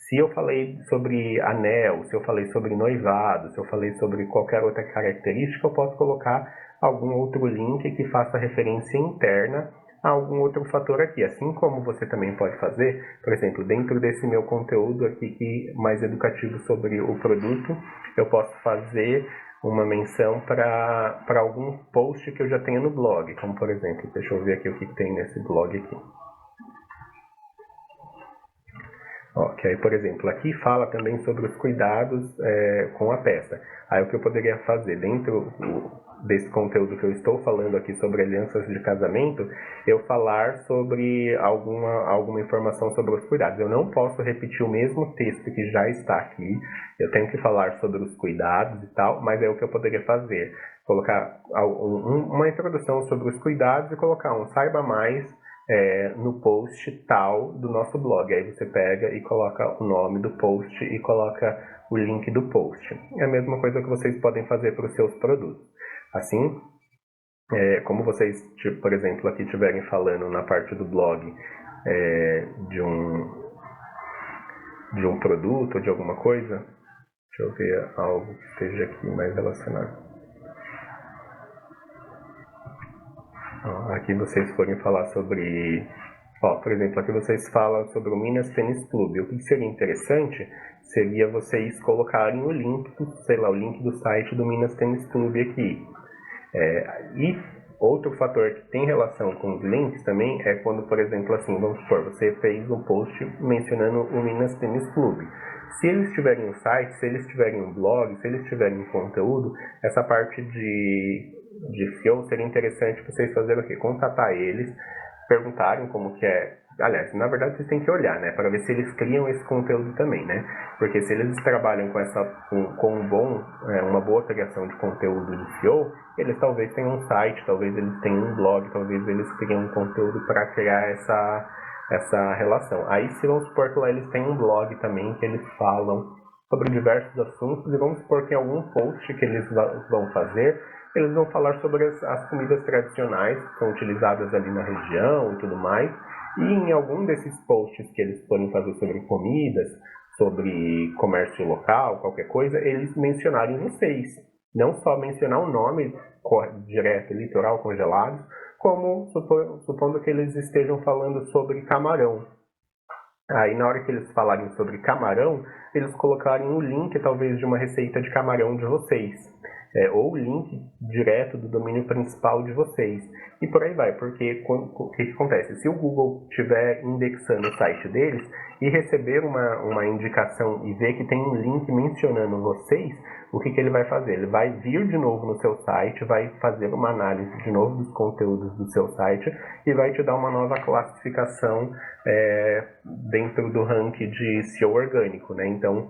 Se eu falei sobre anel, se eu falei sobre noivado, se eu falei sobre qualquer outra característica, eu posso colocar algum outro link que faça referência interna a algum outro fator aqui. Assim como você também pode fazer, por exemplo, dentro desse meu conteúdo aqui que mais educativo sobre o produto, eu posso fazer uma menção para algum post que eu já tenha no blog, como por exemplo, deixa eu ver aqui o que tem nesse blog aqui. Que aí, por exemplo, aqui fala também sobre os cuidados com a peça. Aí o que eu poderia fazer dentro desse conteúdo que eu estou falando aqui sobre alianças de casamento, eu falar sobre alguma informação sobre os cuidados. Eu não posso repetir o mesmo texto que já está aqui, eu tenho que falar sobre os cuidados e tal, mas é o que eu poderia fazer. Colocar uma introdução sobre os cuidados e colocar saiba mais no post tal do nosso blog. Aí você pega e coloca o nome do post e coloca o link do post. É a mesma coisa que vocês podem fazer para os seus produtos. Assim, como vocês, por exemplo, aqui estiverem falando na parte do blog de um produto ou de alguma coisa, deixa eu ver algo que esteja aqui mais relacionado. Aqui vocês forem falar sobre, por exemplo, aqui vocês falam sobre o Minas Tênis Clube. O que seria interessante seria vocês colocarem o link, o link do site do Minas Tênis Clube aqui. E outro fator que tem relação com os links também é quando, por exemplo, assim, vamos supor, você fez um post mencionando o Minas Tênis Clube. Se eles tiverem um site, se eles tiverem um blog, se eles tiverem um conteúdo, essa parte de SEO seria interessante vocês fazerem o quê? Contatar eles, perguntarem como que é. Aliás, na verdade vocês têm que olhar, né, para ver se eles criam esse conteúdo também, né? Porque se eles trabalham com uma boa criação de conteúdo de SEO, eles talvez tenham um site, talvez eles tenham um blog, talvez eles criem um conteúdo para criar essa relação. Aí, se vamos supor que lá eles têm um blog também, que eles falam sobre diversos assuntos, e vamos supor que em algum post que eles vão fazer, eles vão falar sobre as comidas tradicionais que são utilizadas ali na região e tudo mais. E em algum desses posts que eles forem fazer sobre comidas, sobre comércio local, qualquer coisa, eles mencionarem vocês. Não só mencionar o nome direto, litoral, congelados, como supondo que eles estejam falando sobre camarão. Aí na hora que eles falarem sobre camarão, eles colocarem o link talvez de uma receita de camarão de vocês. Ou o link direto do domínio principal de vocês. E por aí vai, porque o que acontece? Se o Google estiver indexando o site deles e receber uma indicação e ver que tem um link mencionando vocês, o que ele vai fazer? Ele vai vir de novo no seu site, vai fazer uma análise de novo dos conteúdos do seu site e vai te dar uma nova classificação dentro do ranking de SEO orgânico, né? Então,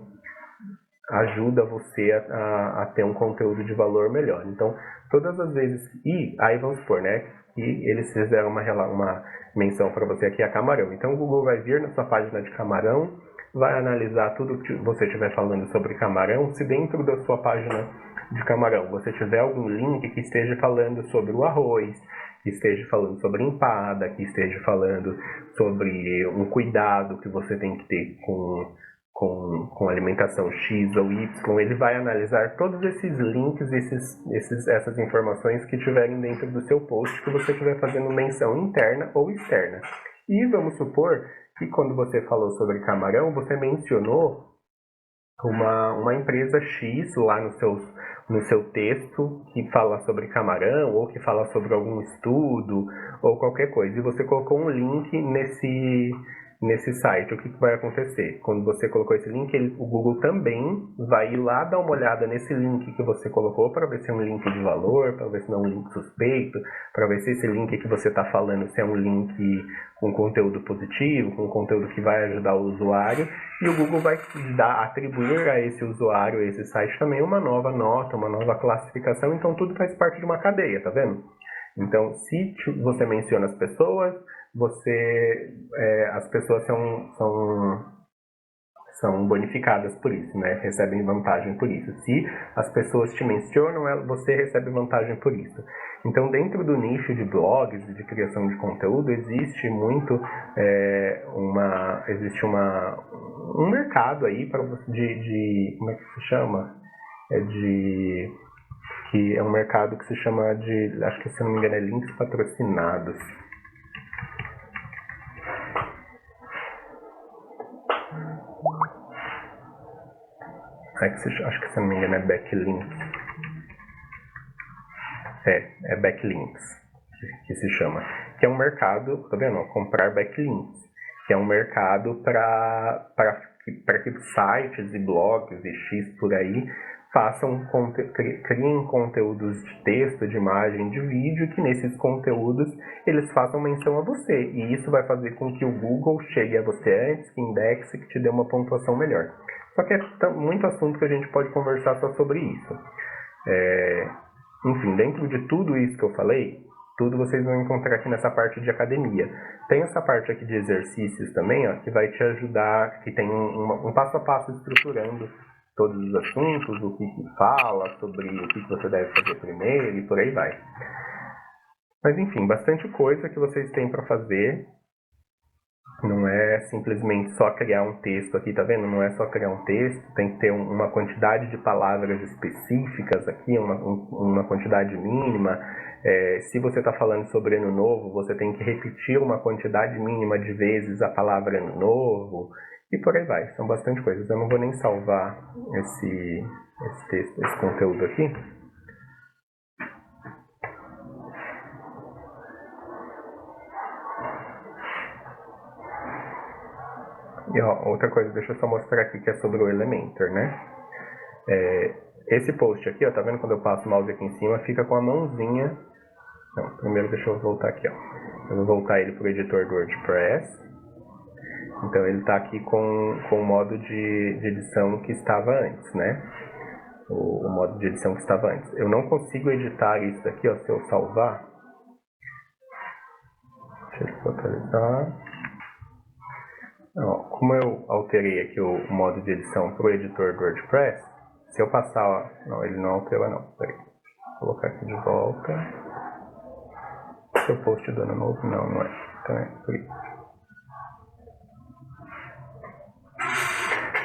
ajuda você a ter um conteúdo de valor melhor. Então, todas as vezes... E aí vamos supor, né? Que eles fizeram uma menção para você aqui a camarão. Então, o Google vai vir na sua página de camarão, vai analisar tudo que você estiver falando sobre camarão. Se dentro da sua página de camarão você tiver algum link que esteja falando sobre o arroz, que esteja falando sobre empada, que esteja falando sobre um cuidado que você tem que ter com alimentação X ou Y, ele vai analisar todos esses links, essas informações que tiverem dentro do seu post que você estiver fazendo menção interna ou externa. E vamos supor que quando você falou sobre camarão, você mencionou uma empresa X lá no seu texto que fala sobre camarão ou que fala sobre algum estudo ou qualquer coisa. E você colocou um link nesse site. O que vai acontecer? Quando você colocou esse link, o Google também vai ir lá dar uma olhada nesse link que você colocou para ver se é um link de valor, para ver se não é um link suspeito, para ver se esse link que você está falando se é um link com conteúdo positivo, com conteúdo que vai ajudar o usuário, e o Google vai atribuir a esse usuário, a esse site também uma nova nota, uma nova classificação. Então tudo faz parte de uma cadeia, tá vendo? Então, se você menciona as pessoas, as pessoas são bonificadas por isso, né? Recebem vantagem por isso. Se as pessoas te mencionam, você recebe vantagem por isso. Então, dentro do nicho de blogs e de criação de conteúdo, existe muito um mercado aí para de como é que se chama? Que é um mercado que se chama de, acho que se não me engano é links patrocinados. Acho que se não me engano é backlinks. É backlinks que se chama. Que é um mercado, tá vendo? Comprar backlinks. Que é um mercado para que sites e blogs e X por aí criem conteúdos de texto, de imagem, de vídeo, que nesses conteúdos eles façam menção a você. E isso vai fazer com que o Google chegue a você antes, que indexe, que te dê uma pontuação melhor. Só que é muito assunto que a gente pode conversar só sobre isso. Enfim, dentro de tudo isso que eu falei, tudo vocês vão encontrar aqui nessa parte de academia. Tem essa parte aqui de exercícios também, ó, que vai te ajudar, que tem um passo a passo estruturando todos os assuntos, o que fala, sobre o que você deve fazer primeiro e por aí vai. Mas enfim, bastante coisa que vocês têm para fazer. Não é simplesmente só criar um texto aqui, tá vendo? Não é só criar um texto, tem que ter uma quantidade de palavras específicas aqui, uma quantidade mínima. Se você está falando sobre ano novo, você tem que repetir uma quantidade mínima de vezes a palavra ano novo, e por aí vai. São bastante coisas. Eu não vou nem salvar esse texto, esse conteúdo aqui. E ó, outra coisa, deixa eu só mostrar aqui que é sobre o Elementor, né? Esse post aqui, ó, tá vendo quando eu passo o mouse aqui em cima, fica com a mãozinha. Não, primeiro deixa eu voltar aqui, ó. Eu vou voltar ele pro editor do WordPress. Então ele tá aqui com o modo de edição que estava antes, né? O modo de edição que estava antes. Eu não consigo editar isso daqui, ó, se eu salvar. Deixa eu atualizar. Ó, como eu alterei aqui o modo de edição para o editor do WordPress, se eu passar... Ó, não, ele não alterou não. Peraí. Vou colocar aqui de volta. Seu post do ano novo? Não, não é. Então é por isso.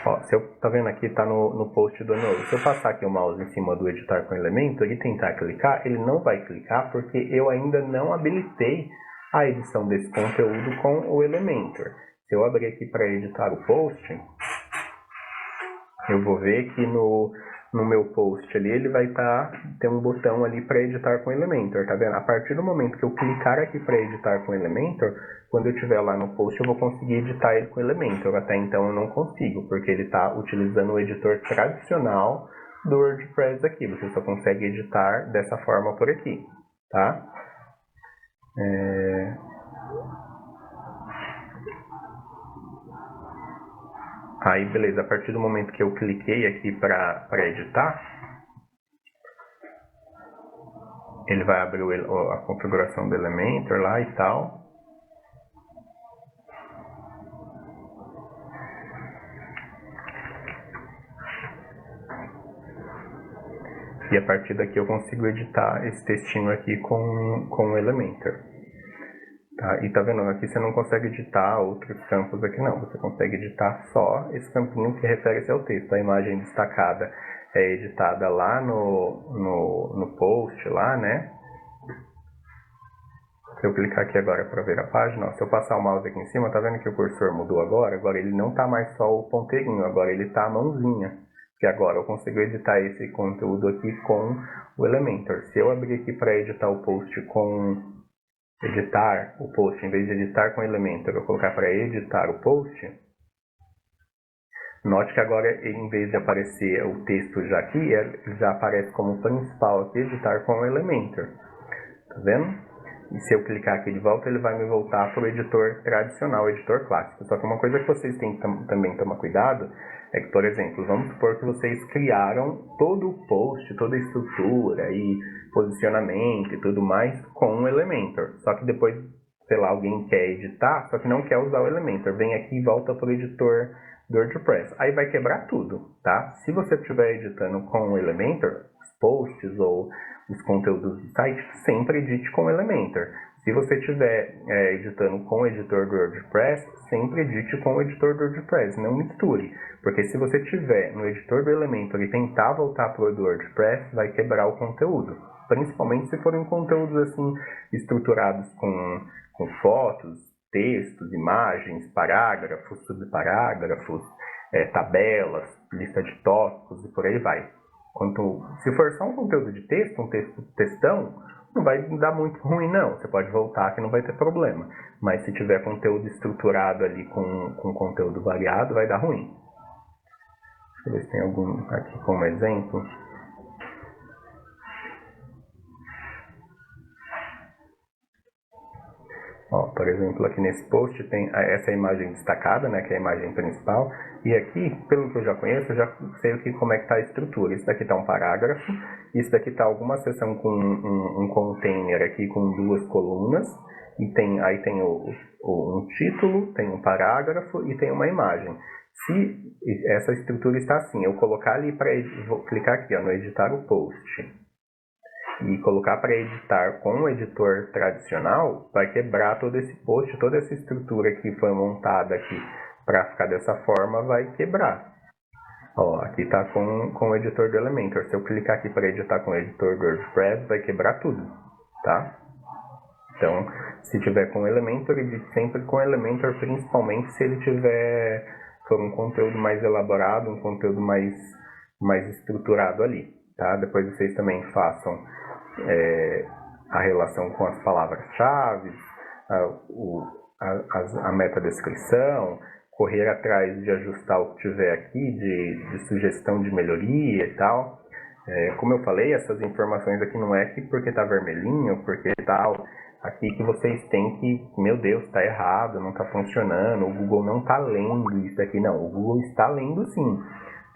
Ó, tá vendo aqui, tá no post do ano novo. Se eu passar aqui o mouse em cima do editar com Elementor e tentar clicar, ele não vai clicar porque eu ainda não habilitei a edição desse conteúdo com o Elementor. Se eu abrir aqui para editar o post, eu vou ver que no meu post ali, ele vai ter um botão ali para editar com Elementor, tá vendo? A partir do momento que eu clicar aqui para editar com Elementor, quando eu estiver lá no post, eu vou conseguir editar ele com Elementor. Até então eu não consigo, porque ele está utilizando o editor tradicional do WordPress aqui. Você só consegue editar dessa forma por aqui, tá? Aí, beleza, a partir do momento que eu cliquei aqui para editar, ele vai abrir a configuração do Elementor lá e tal. E a partir daqui eu consigo editar esse textinho aqui com o Elementor. Tá? E tá vendo? Aqui você não consegue editar outros campos aqui não. Você consegue editar só esse campinho que refere-se ao texto. A imagem destacada é editada lá no post, lá, né? Se eu clicar aqui agora para ver a página, ó, se eu passar o mouse aqui em cima, tá vendo que o cursor mudou agora? Agora ele não tá mais só o ponteirinho, agora ele tá a mãozinha. Que agora eu consigo editar esse conteúdo aqui com o Elementor. Se eu abrir aqui para editar o post editar o post, em vez de editar com Elementor, eu colocar para editar o post, note que agora, em vez de aparecer o texto já aqui, ele já aparece como principal aqui, editar com o Elementor. Tá vendo? E se eu clicar aqui de volta, ele vai me voltar para o editor tradicional, o editor clássico. Só que uma coisa que vocês têm que também tomar cuidado é que, por exemplo, vamos supor que vocês criaram todo o post, toda a estrutura e posicionamento e tudo mais com o Elementor. Só que depois, sei lá, alguém quer editar, só que não quer usar o Elementor. Vem aqui e volta para o editor do WordPress. Aí vai quebrar tudo, tá? Se você estiver editando com o Elementor, os posts ou os conteúdos do site, sempre edite com o Elementor. Se você estiver editando com o editor do WordPress, sempre edite com o editor do WordPress, não misture. Porque se você estiver no editor do Elementor e tentar voltar para o do WordPress, vai quebrar o conteúdo. Principalmente se forem conteúdos assim, estruturados com fotos, textos, imagens, parágrafos, subparágrafos, tabelas, lista de tópicos e por aí vai. Se for só um conteúdo de texto, textão, não vai dar muito ruim não. Você pode voltar que não vai ter problema. Mas se tiver conteúdo estruturado ali com conteúdo variado, vai dar ruim. Deixa eu ver se tem algum aqui como exemplo. Ó, por exemplo, aqui nesse post tem essa imagem destacada, né, que é a imagem principal. E aqui, pelo que eu já conheço, eu já sei como é que está a estrutura. Isso daqui está um parágrafo, isso daqui está alguma seção com um container aqui com duas colunas. E aí tem um título, tem um parágrafo e tem uma imagem. Se essa estrutura está assim, eu colocar ali vou clicar aqui ó, no editar o post e colocar para editar com o editor tradicional, vai quebrar todo esse post, toda essa estrutura que foi montada aqui para ficar dessa forma, vai quebrar. Ó, aqui está com o editor do Elementor. Se eu clicar aqui para editar com o editor do WordPress, vai quebrar tudo, tá? Então, se tiver com o Elementor, edite sempre com o Elementor, principalmente se ele for um conteúdo mais elaborado, um conteúdo mais estruturado ali, tá? Depois vocês também façam a relação com as palavras-chave, a metadescrição, correr atrás de ajustar o que tiver aqui, de sugestão de melhoria e tal. Como eu falei, essas informações aqui não é que porque está vermelhinho, porque tal, aqui que vocês têm que, meu Deus, está errado, não está funcionando, o Google não está lendo isso daqui, não, o Google está lendo sim.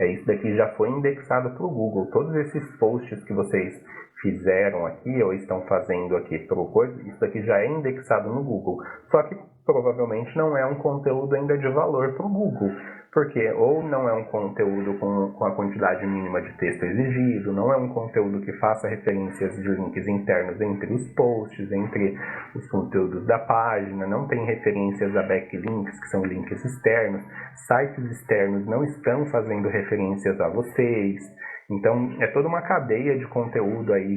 Isso daqui já foi indexado para o Google, todos esses posts que vocês fizeram aqui ou estão fazendo aqui pro coisa, isso aqui já é indexado no Google. Só que provavelmente não é um conteúdo ainda de valor para o Google, porque ou não é um conteúdo com a quantidade mínima de texto exigido, não é um conteúdo que faça referências de links internos entre os posts, entre os conteúdos da página, não tem referências a backlinks, que são links externos, sites externos não estão fazendo referências a vocês. Então, é toda uma cadeia de conteúdo aí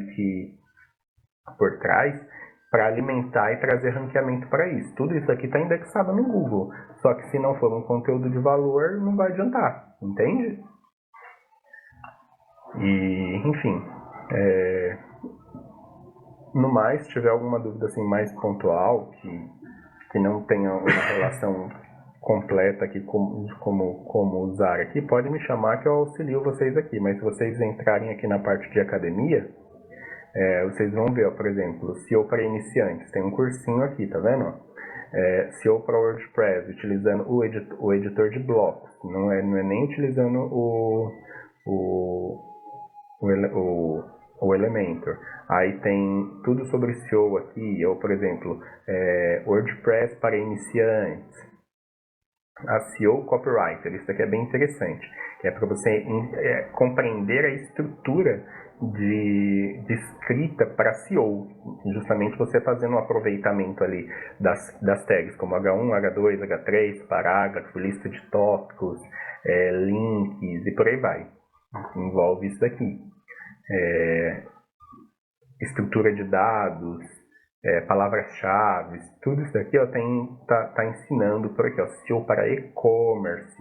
por trás para alimentar e trazer ranqueamento para isso. Tudo isso aqui está indexado no Google. Só que se não for um conteúdo de valor, não vai adiantar. Entende? E, enfim. No mais, se tiver alguma dúvida assim, mais pontual, que não tenha uma relação completa aqui como usar aqui, pode me chamar que eu auxilio vocês aqui. Mas se vocês entrarem aqui na parte de academia, vocês vão ver, ó, por exemplo, SEO para iniciantes, tem um cursinho aqui, tá vendo? SEO para WordPress, utilizando o editor de blocos, não é nem utilizando o Elementor. Aí tem tudo sobre SEO aqui, ou por exemplo, WordPress para iniciantes, a SEO Copywriter. Isso aqui é bem interessante, é para você compreender a estrutura de escrita para SEO, justamente você fazendo um aproveitamento ali das tags, como H1, H2, H3, parágrafo, lista de tópicos, links e por aí vai. Envolve isso daqui. Estrutura de dados, palavras-chave, tudo isso daqui tá ensinando por aqui, SEO para e-commerce,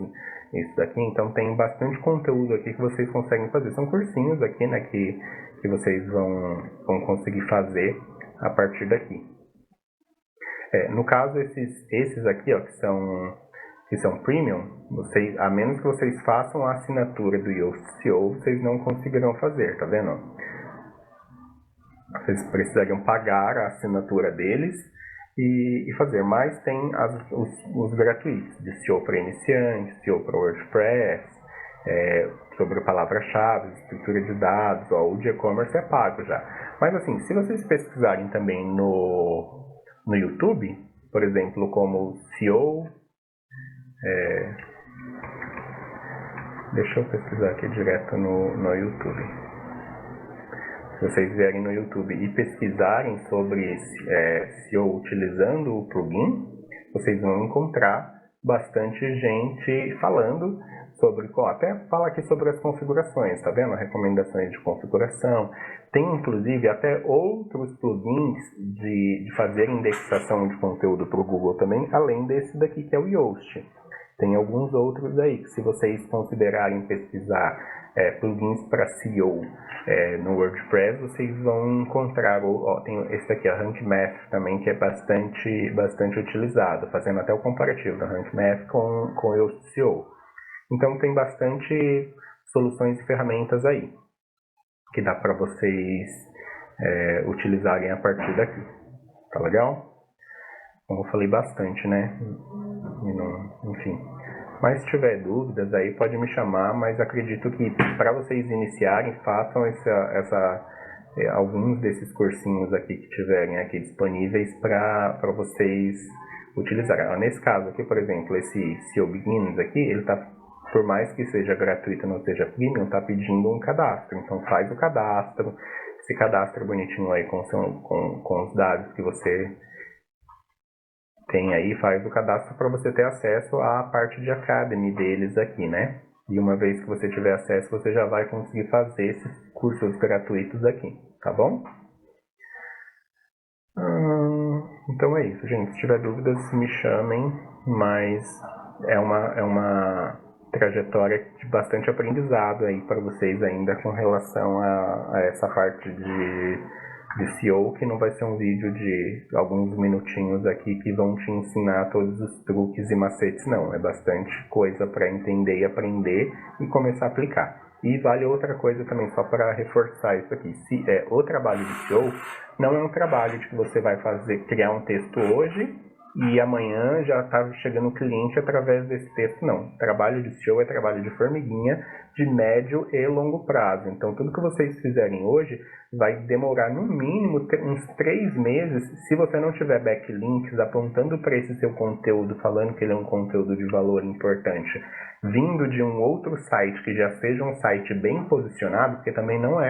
isso daqui. Então tem bastante conteúdo aqui que vocês conseguem fazer. São cursinhos aqui, né, que vocês vão conseguir fazer a partir daqui. No caso, esses aqui, ó, que são premium, a menos que vocês façam a assinatura do Yoast SEO, vocês não conseguirão fazer, tá vendo? Vocês precisariam pagar a assinatura deles e fazer, mas tem os gratuitos, de SEO para iniciantes, SEO para WordPress, sobre palavra-chave, estrutura de dados, o de e-commerce é pago já. Mas assim, se vocês pesquisarem também no YouTube, por exemplo, como SEO, deixa eu pesquisar aqui direto no YouTube. Se vocês vierem no YouTube e pesquisarem sobre SEO utilizando o plugin, vocês vão encontrar bastante gente falando sobre, até fala aqui sobre as configurações, tá vendo? Recomendações de configuração. Tem inclusive até outros plugins de fazer indexação de conteúdo para o Google também, além desse daqui que é o Yoast. Tem alguns outros aí que, se vocês considerarem pesquisar plugins para SEO no WordPress, vocês vão encontrar. Tem esse aqui, a Rank Math também, que é bastante utilizado, fazendo até o comparativo da Rank Math com o Yoast SEO. Então tem bastante soluções e ferramentas aí que dá para vocês utilizarem a partir daqui. Tá legal? Como eu falei bastante, né? Enfim. Mas se tiver dúvidas aí, pode me chamar, mas acredito que para vocês iniciarem, façam alguns desses cursinhos aqui que tiverem aqui disponíveis para vocês utilizarem. Nesse caso aqui, por exemplo, esse SEO Beginners aqui, ele tá, por mais que seja gratuito, não seja premium, está pedindo um cadastro. Então faz o cadastro, se cadastra bonitinho aí com os dados que você tem aí, faz o cadastro para você ter acesso à parte de Academy deles aqui, né? E uma vez que você tiver acesso, você já vai conseguir fazer esses cursos gratuitos aqui, tá bom? Então é isso, gente. Se tiver dúvidas, me chamem, mas é uma trajetória de bastante aprendizado aí para vocês ainda com relação a essa parte de SEO, que não vai ser um vídeo de alguns minutinhos aqui que vão te ensinar todos os truques e macetes, não. É bastante coisa para entender e aprender e começar a aplicar. E vale outra coisa também, só para reforçar isso aqui. O trabalho de SEO não é um trabalho de que você vai criar um texto hoje e amanhã já está chegando o cliente através desse texto, não. Trabalho de SEO é trabalho de formiguinha, de médio e longo prazo. Então, tudo que vocês fizerem hoje vai demorar no mínimo uns 3 meses, se você não tiver backlinks apontando para esse seu conteúdo, falando que ele é um conteúdo de valor importante, vindo de um outro site que já seja um site bem posicionado, porque também não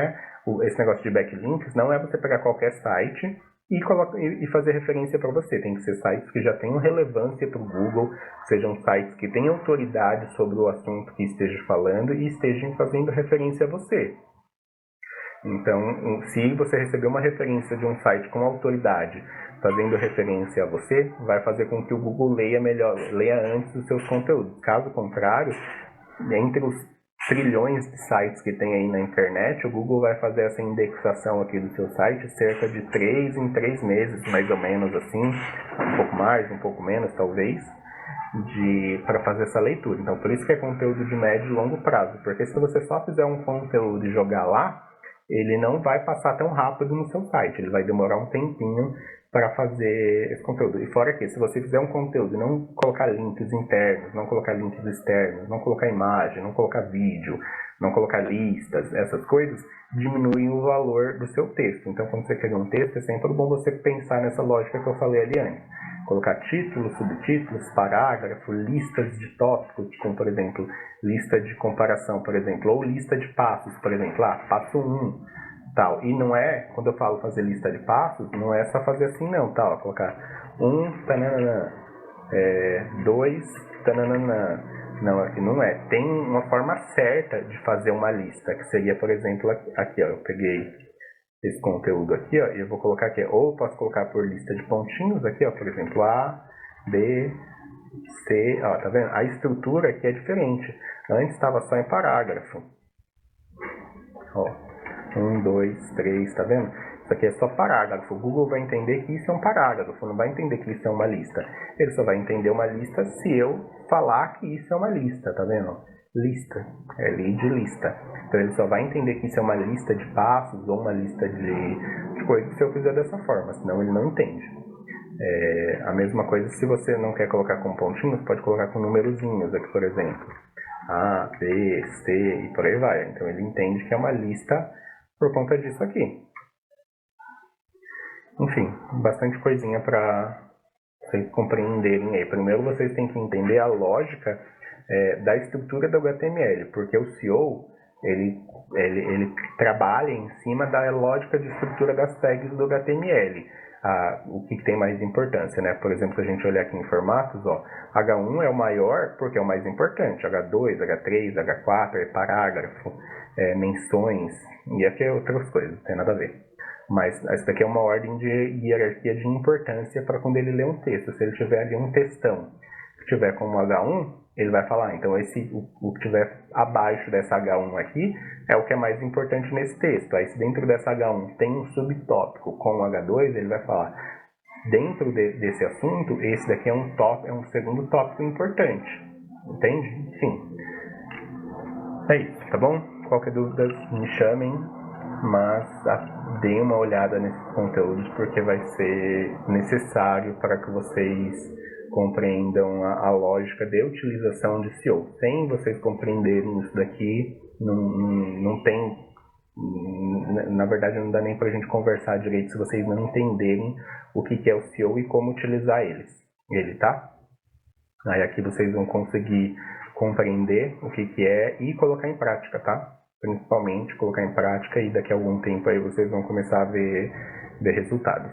esse negócio de backlinks, não é você pegar qualquer site e fazer referência para você. Tem que ser sites que já tenham relevância para o Google, sejam sites que tenham autoridade sobre o assunto que esteja falando e estejam fazendo referência a você. Então, se você receber uma referência de um site com autoridade, fazendo referência a você, vai fazer com que o Google leia antes os seus conteúdos. Caso contrário, entre os trilhões de sites que tem aí na internet, o Google vai fazer essa indexação aqui do seu site cerca de 3 em 3 meses, mais ou menos assim, um pouco mais, um pouco menos talvez, para fazer essa leitura. Então, por isso que é conteúdo de médio e longo prazo, porque se você só fizer um conteúdo e jogar lá, ele não vai passar tão rápido no seu site, ele vai demorar um tempinho para fazer esse conteúdo. E fora que, se você fizer um conteúdo e não colocar links internos, não colocar links externos, não colocar imagem, não colocar vídeo, não colocar listas, essas coisas, diminuem o valor do seu texto. Então, quando você cria um texto, é sempre bom você pensar nessa lógica que eu falei ali antes. Colocar títulos, subtítulos, parágrafo, listas de tópicos, como, por exemplo, lista de comparação, por exemplo, ou lista de passos, por exemplo, passo 1, tal. E não é, quando eu falo fazer lista de passos, não é só fazer assim não, tal, colocar 1, tananana, 2, tananana. Não, aqui não é. Tem uma forma certa de fazer uma lista, que seria, por exemplo, aqui, ó, eu peguei esse conteúdo aqui, ó, e eu vou colocar aqui, ou eu posso colocar por lista de pontinhos aqui, ó, por exemplo, A, B, C, ó, tá vendo? A estrutura aqui é diferente. Antes estava só em parágrafo. Ó, 1, 2, 3, tá vendo? Isso aqui é só parágrafo. O Google vai entender que isso é um parágrafo, não vai entender que isso é uma lista. Ele só vai entender uma lista se eu falar que isso é uma lista, tá vendo? Lista, é de lista. Então ele só vai entender que isso é uma lista de passos ou uma lista de coisas se eu fizer dessa forma, senão ele não entende. A mesma coisa se você não quer colocar com pontinhos, pode colocar com numerozinhos aqui, por exemplo. A, B, C e por aí vai. Então ele entende que é uma lista por conta disso aqui. Enfim, bastante coisinha para vocês compreenderem aí. Primeiro vocês têm que entender a lógica da estrutura do HTML, porque o SEO ele trabalha em cima da lógica de estrutura das tags do HTML. O que tem mais importância, né? Por exemplo, se a gente olhar aqui em formatos, ó, H1 é o maior porque é o mais importante, H2, H3, H4 é parágrafo, menções, e aqui é outras coisas, não tem nada a ver. Mas isso daqui é uma ordem de hierarquia de importância para quando ele lê um texto. Se ele tiver ali um textão que tiver como H1, ele vai falar, então o que tiver abaixo dessa H1 aqui é o que é mais importante nesse texto. Aí se dentro dessa H1 tem um subtópico com H2, ele vai falar, dentro desse assunto, esse daqui é um segundo tópico importante. Entende? Enfim. É isso, tá bom? Qualquer dúvida, me chamem, mas deem uma olhada nesses conteúdos porque vai ser necessário para que vocês compreendam a lógica de utilização de SEO. Sem vocês compreenderem isso daqui, não tem... Na verdade, não dá nem para a gente conversar direito se vocês não entenderem o que é o SEO e como utilizar ele, tá? Aí aqui vocês vão conseguir compreender o que é e colocar em prática, tá? Principalmente colocar em prática e daqui a algum tempo aí vocês vão começar a ver resultados.